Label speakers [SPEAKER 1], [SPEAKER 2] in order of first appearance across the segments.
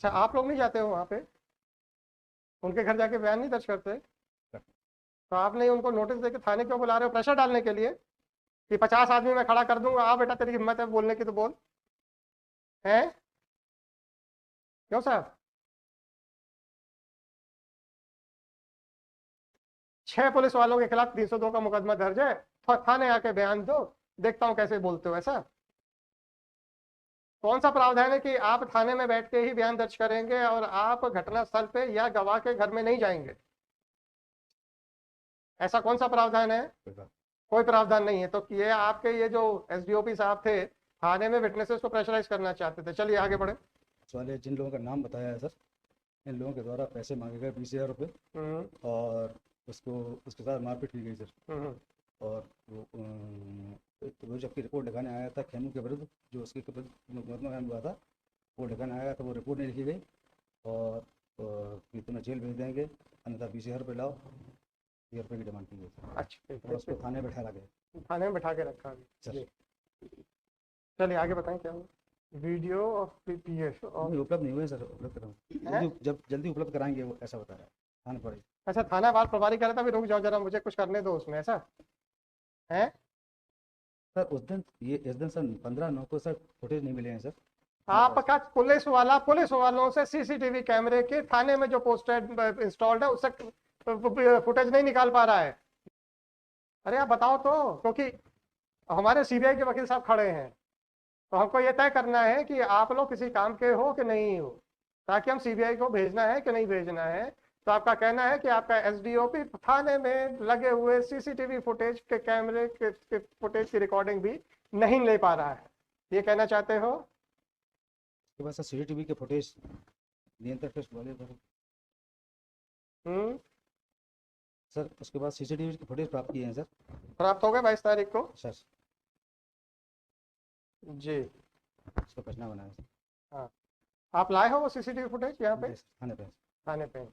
[SPEAKER 1] अच्छा, आप लोग नहीं जाते हो वहाँ पे, उनके घर जाके बयान नहीं दर्ज करते? तो आप नहीं उनको नोटिस देके थाने क्यों बुला रहे हो? प्रेशर डालने के लिए कि 50 आदमी मैं खड़ा कर दूंगा, आ बेटा तेरी हिम्मत है बोलने की तो बोल, है क्यों साहब? 6 पुलिस वालों के खिलाफ 302 का मुकदमा दर्ज है, थाने आके बयान दो, देखता हूं कैसे बोलते हो ऐसा। कौन सा प्रावधान है कि आप थाने में बैठ के ही बयान दर्ज करेंगे और आप घटना स्थल पे या गवाह के घर में नहीं जाएंगे? ऐसा कौन सा प्रावधान है? कोई प्रावधान नहीं है। तो ये आपके ये जो एसडीओपी साहब थे थाने में विटनेसेस को प्रेशराइज करना चाहते थे। चलिए आगे बढ़े।
[SPEAKER 2] वाले जिन लोगों का नाम बताया है सर, इन लोगों के द्वारा पैसे मांगे गए 20,000 रुपये और उसको उसके साथ मारपीट की गई सर। और वो जबकि रिपोर्ट लिखाने आया था खेमू के विरुद्ध, जो उसके विरुद्ध मुकदमा कायम हुआ था, वो लिखाने आया था, वो रिपोर्ट नहीं लिखी गई और कि तुम्हें जेल भेज देंगे अन्यथा 20,000 रुपये लाओ, 20,000 रुपये की डिमांड की गई सर।
[SPEAKER 1] अच्छा,
[SPEAKER 2] और उसको थाने में बैठा गया,
[SPEAKER 1] थाने में बैठा के रखा
[SPEAKER 2] सर।
[SPEAKER 1] जी। चलिए आगे बताएं क्या हुआ। वीडियो ऑफ पीपीएफ और
[SPEAKER 2] उपलब्ध नहीं हुए सर, उपलब्ध कराऊँ जब जल्दी उपलब्ध कराएंगे, वो ऐसा बता रहा है थाने पर।
[SPEAKER 1] अच्छा, थाना वार प्रभारी कह रहा था अभी रुक जाओ जरा, मुझे कुछ करने दो उसमें, ऐसा है?
[SPEAKER 2] सर उस दिन इस दिन सर 15/9 को सर फुटेज नहीं मिले हैं सर।
[SPEAKER 1] आपका पुलिस वाला पुलिस वालों से सीसीटीवी कैमरे के थाने में जो पोस्टर इंस्टॉल्ड है उससे फुटेज नहीं निकाल पा रहा है। अरे आप बताओ तो, क्योंकि हमारे सीबीआई के वकील साहब खड़े हैं, तो हमको ये तय करना है कि आप लोग किसी काम के हो कि नहीं हो, ताकि हम सीबीआई को भेजना है कि नहीं भेजना है। तो आपका कहना है कि आपका एसडीओपी थाने में लगे हुए सीसीटीवी फुटेज के कैमरे के फुटेज की रिकॉर्डिंग भी नहीं ले पा रहा है, ये कहना चाहते हो?
[SPEAKER 2] उसके बाद सर सीसीटीवी के फुटेज नियंत्रण कक्ष वाले सर, उसके बाद सीसीटीवी के फुटेज प्राप्त किए हैं सर।
[SPEAKER 1] प्राप्त हो गए 22 तारीख को
[SPEAKER 2] सर
[SPEAKER 1] जी।
[SPEAKER 2] उसका पचना बना है।
[SPEAKER 1] हाँ, आप लाए हो वो सीसीटीवी फुटेज यहाँ पे
[SPEAKER 2] थाने पे?
[SPEAKER 1] थाने पे?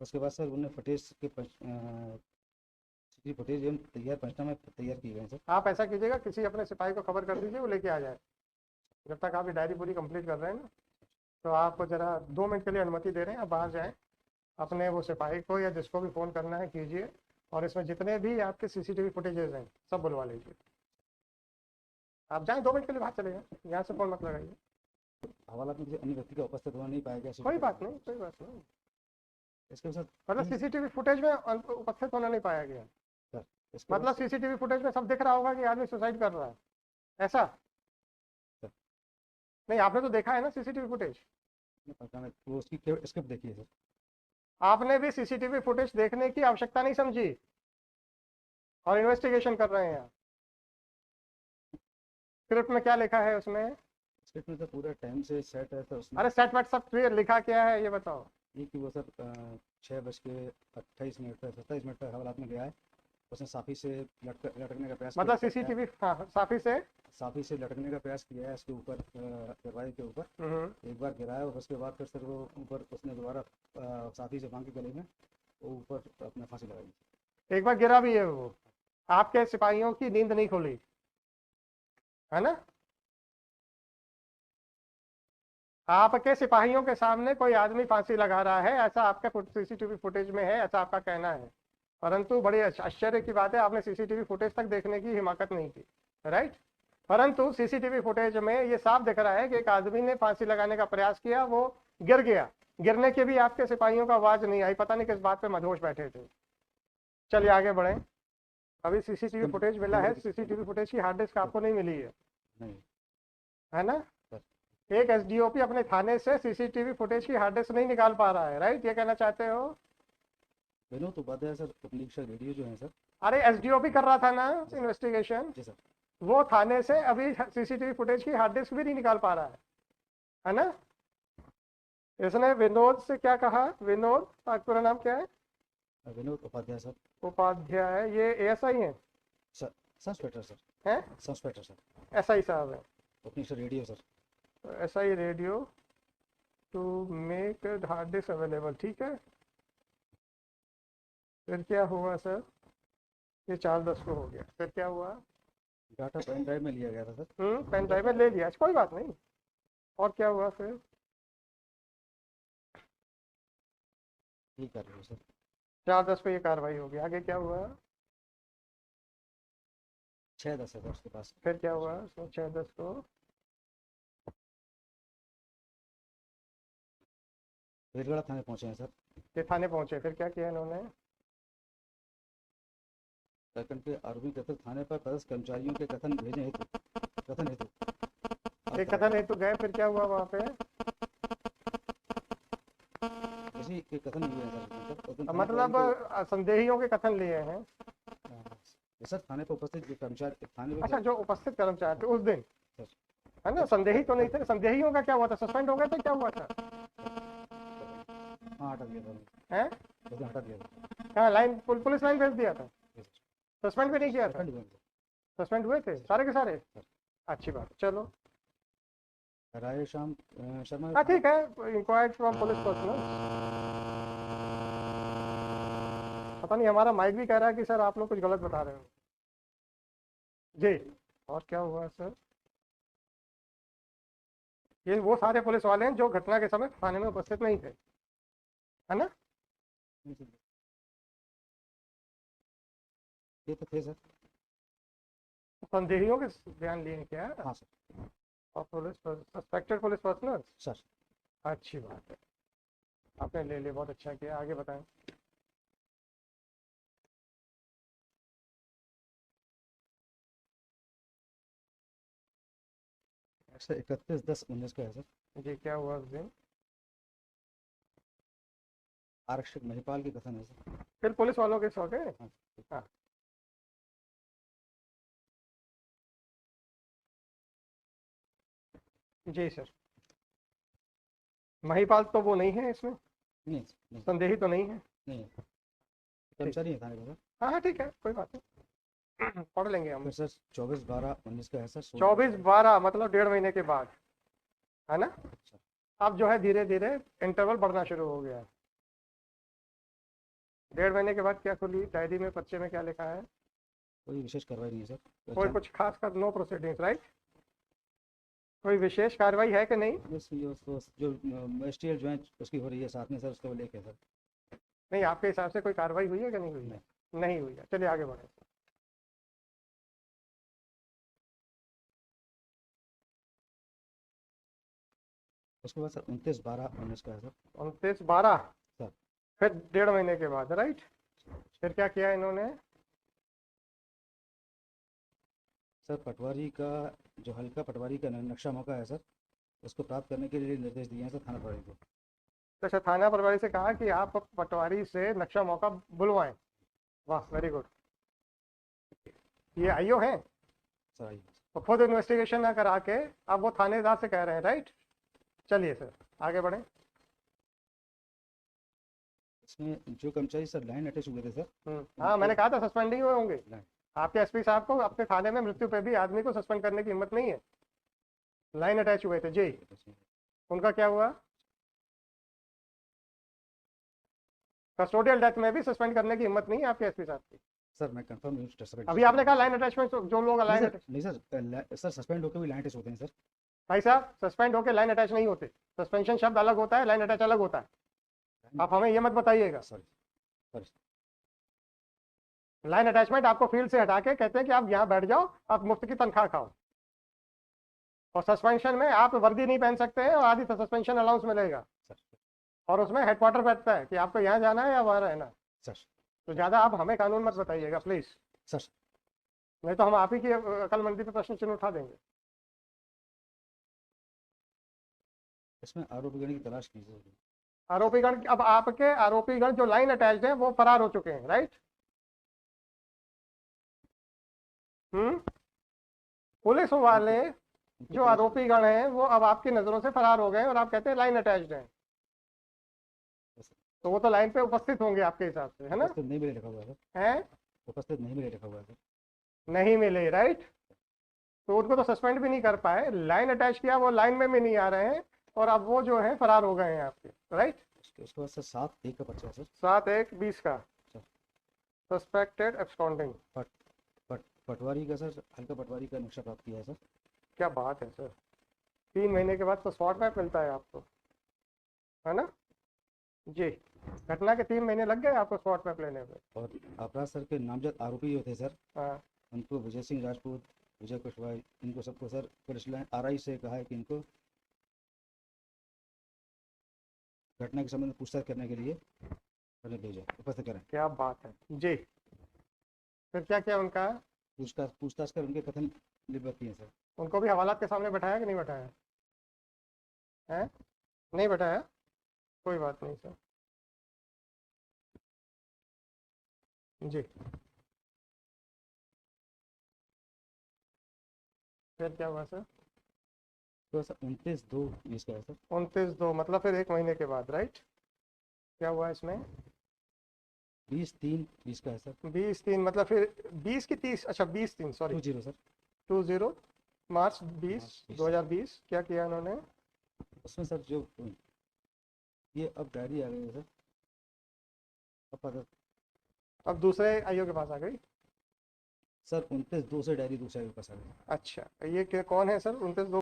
[SPEAKER 2] उसके बाद सर उन्होंने फुटेज के सीसीटीवी फुटेज एवं तैयार पंचनामे तैयार किए गए सर।
[SPEAKER 1] आप ऐसा कीजिएगा, किसी अपने सिपाही को खबर कर दीजिए, वो लेके आ जाए। जब तक आप ये डायरी पूरी कंप्लीट कर रहे हैं ना, तो आप जरा 2 मिनट के लिए अनुमति दे रहे हैं, आप बाहर जाएं, अपने वो सिपाही को या जिसको भी फ़ोन करना है कीजिए, और इसमें जितने भी आपके सीसीटीवी फुटेजेस हैं सब बुलवा लीजिए। आप जाएं, 2 मिनट के लिए बाहर चले जाएं, यहाँ से फ़ोन मत लगाइए।
[SPEAKER 2] हवाला में किसी अन्य व्यक्ति का उपस्थित होना नहीं पाया गया।
[SPEAKER 1] कोई बात नहीं, कोई बात नहीं।
[SPEAKER 2] इसके साथ
[SPEAKER 1] मतलब सीसीटीवी फुटेज में उपस्थित होना नहीं पाया गया,
[SPEAKER 2] सर
[SPEAKER 1] मतलब सीसीटीवी फुटेज में सब दिख रहा होगा कि आदमी सुसाइड कर रहा है, ऐसा? नहीं, आपने तो देखा है ना सीसीटीवी फुटेज?
[SPEAKER 2] वो उसकी स्क्रिप्ट देखिए सर।
[SPEAKER 1] आपने भी सीसीटीवी फुटेज देखने की आवश्यकता नहीं समझी और इन्वेस्टिगेशन कर रहे हैं आप। स्क्रिप्ट में क्या लिखा है उसमें?
[SPEAKER 2] स्क्रिप्ट में तो पूरा टाइम से सेट है सर उसमें।
[SPEAKER 1] अरे सेट वेट सब क्लियर लिखा क्या है ये बताओ।
[SPEAKER 2] ये कि वो सर 6:28 पर 27 मिनट पर हवालात में गया है, उसने साफी से लटकने का प्रयास
[SPEAKER 1] मतलब सीसीटीवी, हाँ, साफी
[SPEAKER 2] से लटकने का प्रयास किया है उसके ऊपर, दरवाजे के ऊपर एक बार गिराया और उसके बाद फिर सर वो ऊपर उसने दोबारा साफी से बांध के गले में वो ऊपर अपने फांसी लगाई।
[SPEAKER 1] एक बार गिरा भी है वो। आपके सिपाहियों की नींद नहीं खुली है ना? आपके सिपाहियों के सामने कोई आदमी फांसी लगा रहा है ऐसा आपके सीसीटीवी फुटेज में है, ऐसा आपका कहना है। परंतु बड़ी आश्चर्य की बात है, आपने सीसीटीवी फुटेज तक देखने की हिम्मत नहीं की, राइट? परंतु सीसीटीवी फुटेज में ये साफ दिख रहा है कि एक आदमी ने फांसी लगाने का प्रयास किया, वो गिर गया। गिरने के भी आपके सिपाहियों का आवाज नहीं आई, पता नहीं किस बात पे मदहोश बैठे थे। चलिए आगे बढ़े। अभी सीसीटीवी फुटेज मिला है, सीसीटीवी फुटेज की हार्ड डिस्क आपको नहीं मिली है ना? एक एसडीओपी अपने थाने से सीसीटीवी फुटेज की हार्ड डिस्क नहीं निकाल पा रहा है, राइट? ये कहना चाहते हो?
[SPEAKER 2] विनोद उपाध्याय सर, उपनिरीक्षक रेडियो जो है सर।
[SPEAKER 1] अरे एसडीओपी कर रहा था ना इन्वेस्टिगेशन, वो थाने से अभी सीसीटीवी फुटेज की हार्ड डिस्क भी नहीं निकाल पा रहा है ना? इसने विनोद से क्या कहा? विनोद, आपका नाम क्या है?
[SPEAKER 2] विनोद उपाध्याय सर।
[SPEAKER 1] उपाध्याय, ये एएसआई है?
[SPEAKER 2] Sir inspector sir.
[SPEAKER 1] हैं?
[SPEAKER 2] Inspector sir.
[SPEAKER 1] एसआई साहब है?
[SPEAKER 2] उपनिरीक्षक radio sir.
[SPEAKER 1] SI radio to make hard disk available, ठीक है। फिर क्या हुआ सर? ये 4:10 को हो गया, फिर क्या हुआ?
[SPEAKER 2] डाटा पेन ड्राइव में लिया गया था सर।
[SPEAKER 1] पेन ड्राइव में ले लिया, कोई बात नहीं। और क्या हुआ फिर?
[SPEAKER 2] ये कर रहे हो सर।
[SPEAKER 1] 4/10 को ये कार्रवाई होगी। आगे क्या हुआ?
[SPEAKER 2] 6/10 है सर उसके पास।
[SPEAKER 1] फिर क्या हुआ उसमें 6/10 को?
[SPEAKER 2] वीरगढ़ थाने पहुंचे हैं सर।
[SPEAKER 1] ये थाने पहुंचे, फिर क्या किया इन्होंने?
[SPEAKER 2] प्रकरण के आरोपी कथित थाने पर पदस्थ कर्मचारियों के कथन हेतु
[SPEAKER 1] एक कथन हेतु गए, फिर क्या हुआ वहाँ पे?
[SPEAKER 2] किसी के कथन नहीं हुए हैं सर।
[SPEAKER 1] मतलब संदेहियों के कथन लिए हैं।
[SPEAKER 2] सर थाने पर उपस्थित जो कर्मचारी थाने
[SPEAKER 1] अच्छा, जो उपस्थित कर्मचारी थे उस दिन,
[SPEAKER 2] सर,
[SPEAKER 1] है ना, संदेही तो नहीं थे। संदेहियों का क्या हुआ था? सस्पेंड हो गए थे, क्या हुआ था?
[SPEAKER 2] हाँ हटा दिया था।
[SPEAKER 1] हैं?
[SPEAKER 2] हटा दिया था।
[SPEAKER 1] कहाँ लाइन, पुलिस लाइन भेज दिया था? सस्पेंड भी नहीं किया था? सस्पेंड हुए थे सारे के सारे? अच्छी बात, चलो।
[SPEAKER 2] राय श्याम शर्मा।
[SPEAKER 1] हाँ ठीक है, इंक्वायर्ड फ्रॉम पुलिस पर्सनल। पता नहीं, हमारा माइक भी कह रहा है कि सर आप लोग कुछ गलत बता रहे हो जी। और क्या हुआ सर? ये वो सारे पुलिस वाले हैं जो घटना के समय थाने में उपस्थित नहीं थे, है ना?
[SPEAKER 2] ये तो थे सर।
[SPEAKER 1] संदेहियों के बयान लिए हैं क्या?
[SPEAKER 2] हाँ सर।
[SPEAKER 1] और police suspected police personal?
[SPEAKER 2] Sir
[SPEAKER 1] अच्छी बात है, आपने ले लिया, बहुत अच्छा किया। आगे बताएं।
[SPEAKER 2] सर 31/10/19 का है सर।
[SPEAKER 1] जी, क्या हुआ उस दिन?
[SPEAKER 2] आरक्षक महिपाल के कथन है सर।
[SPEAKER 1] फिर पुलिस वालों के सौ गए? हाँ। जी सर। महिपाल तो वो नहीं है इसमें?
[SPEAKER 2] नहीं,
[SPEAKER 1] संदेही तो नहीं है?
[SPEAKER 2] नहीं कर्मचारी है थाने का सर।
[SPEAKER 1] हाँ हाँ ठीक है, कोई बात नहीं, पढ़ लेंगे हम।
[SPEAKER 2] फिर सर 24/12/19 का है सर।
[SPEAKER 1] 24/12 मतलब 1.5 महीने के बाद, है ना? अब जो है धीरे धीरे इंटरवल बढ़ना शुरू हो गया है। 1.5 महीने के बाद क्या खुली डायरी में, पर्चे में क्या लिखा है?
[SPEAKER 2] कोई विशेष कार्रवाई नहीं है सर।
[SPEAKER 1] कोई कुछ खास कर, नो प्रोसीडिंग्स, राइट? कोई विशेष कार्रवाई है कि नहीं?
[SPEAKER 2] जो मजिस्ट्रियल ज्वाइंट उसकी हो रही है साथ में सर, उसको लेके सर।
[SPEAKER 1] नहीं, आपके हिसाब से कोई कार्रवाई हुई है कि नहीं हुई है? नहीं हुई है, चलिए आगे बढ़े।
[SPEAKER 2] उसके बाद सर 29/12/19 का है सर।
[SPEAKER 1] 29/12
[SPEAKER 2] सर
[SPEAKER 1] फिर 1.5 महीने के बाद, राइट? फिर क्या किया इन्होंने?
[SPEAKER 2] सर पटवारी का जो हल्का पटवारी का नक्शा मौका है सर, उसको प्राप्त करने के लिए निर्देश दिए हैं सर थाना प्रभारी को।
[SPEAKER 1] अच्छा, थाना प्रभारी से कहा कि आप पटवारी से नक्शा मौका बुलवाएं। वाह, वेरी गुड। ये आईओ हैं?
[SPEAKER 2] सर आइए।
[SPEAKER 1] तो खुद इन्वेस्टिगेशन ना करा के अब वो थानेदार से कह रहे हैं, राइट? चलिए सर आगे बढ़े।
[SPEAKER 2] इसमें जो कर्मचारी सर लाइन अटैच हुए थे सर।
[SPEAKER 1] हाँ, मैंने कहा था सस्पेंड नहीं हुए होंगे। आपके एसपी साहब को अपने थाने में मृत्यु पे भी आदमी को सस्पेंड करने की हिम्मत नहीं है। लाइन अटैच हुए थे जी, उनका क्या हुआ? कस्टोडियल डेथ में भी सस्पेंड करने की हिम्मत नहीं है आपके एसपी साहब की।
[SPEAKER 2] सर मैं कंफर्म नहीं।
[SPEAKER 1] अभी आपने कहा लाइन अटैचमेंट, जो लोग लाइन
[SPEAKER 2] नहीं सर सस्पेंड होकर भी लाइन अटैच होते हैं सर।
[SPEAKER 1] भाई साहब, सस्पेंड होकर लाइन अटैच नहीं होते। सस्पेंशन शब्द अलग होता है, लाइन अटैच अलग होता है। आप हमें ये मत बताइएगा।
[SPEAKER 2] सॉरी।
[SPEAKER 1] लाइन अटैचमेंट आपको फील्ड से हटा के कहते हैं कि आप यहाँ बैठ जाओ, आप मुफ्त की तनख्वाह खाओ। और सस्पेंशन में आप वर्दी नहीं पहन सकते हैं और आधी सस्पेंशन अलाउंस मिलेगा। और उसमें हेडक्वार्टर बैठता है कि आपको यहाँ जाना है या वहाँ रहना है। तो ज़्यादा आप हमें कानून मत बताइएगा प्लीज़
[SPEAKER 2] सर,
[SPEAKER 1] नहीं तो हम आप ही की अकलमंदी पे प्रश्न चिन्ह उठा देंगे।
[SPEAKER 2] इसमें आरोपीगण की तलाश कीजिए।
[SPEAKER 1] आरोपीगण, अब आपके आरोपीगण जो लाइन अटैच्ड हैं वो फरार हो चुके हैं, राइट? पुलिस वाले जो आरोपीगण हैं वो अब आपकी नजरों से फरार हो गए और आप कहते हैं लाइन अटैच्ड हैं। तो वो तो लाइन पे उपस्थित होंगे आपके हिसाब से, है ना?
[SPEAKER 2] उपस्थित नहीं मिले लिखा हुआ है।
[SPEAKER 1] हैं?
[SPEAKER 2] उपस्थित नहीं मिले लिखा हुआ है।
[SPEAKER 1] नहीं मिले, राइट? तो उनको तो सस्पेंड भी नहीं कर पाए, लाइन अटैच किया, वो लाइन में भी नहीं आ रहे हैं और अब वो जो है फरार हो गए हैं आपके, राइट?
[SPEAKER 2] उसके बाद सर 7/1 का पर्चा है सर।
[SPEAKER 1] 7/1/20 का सस्पेक्टेड एब्सकॉन्डिंग।
[SPEAKER 2] पटवारी का सर, हल्का पटवारी का नक्शा प्राप्त किया है सर।
[SPEAKER 1] क्या बात है सर, 3 महीने के बाद तो स्पॉट मैप मिलता है आपको, है ना? जी घटना के 3 महीने लग गए आपको स्पॉट पे लेने पे?
[SPEAKER 2] और अपराध सर के नामजद आरोपी जो थे सर,
[SPEAKER 1] हाँ।
[SPEAKER 2] उनको विजय सिंह राजपूत, विजय कुशवाहा, इनको सबको सर पुलिस लाइन RI से कहा है कि इनको घटना के संबंध में पूछताछ करने के लिए पहले भेजा उपस्थित करें।
[SPEAKER 1] क्या बात है जी। फिर क्या क्या उनका?
[SPEAKER 2] पूछताछ कर उनके कथन लिपिबद्ध किए सर।
[SPEAKER 1] उनको भी हवालात के सामने बैठाया कि नहीं बैठाया है? नहीं बैठाया? कोई बात नहीं सर जी। फिर क्या हुआ सर?
[SPEAKER 2] तो सर 29/2/20 का है सर।
[SPEAKER 1] 29/2 मतलब फिर 1 महीने के बाद, राइट? क्या हुआ इसमें?
[SPEAKER 2] 20/3/20 का है सर।
[SPEAKER 1] 20/3 मतलब फिर 20 की 30, अच्छा 20/3 सॉरी
[SPEAKER 2] 20 सर।
[SPEAKER 1] 20 मार्च 20 क्या किया उन्होंने?
[SPEAKER 2] उसमें सर जो ये अब डायरी आ गई है सर,
[SPEAKER 1] अब दूसरे आईओ के पास आ गई?
[SPEAKER 2] सर 29/2 से डायरी दूसरे के पास आ गई।
[SPEAKER 1] अच्छा, ये कौन है सर 29/2?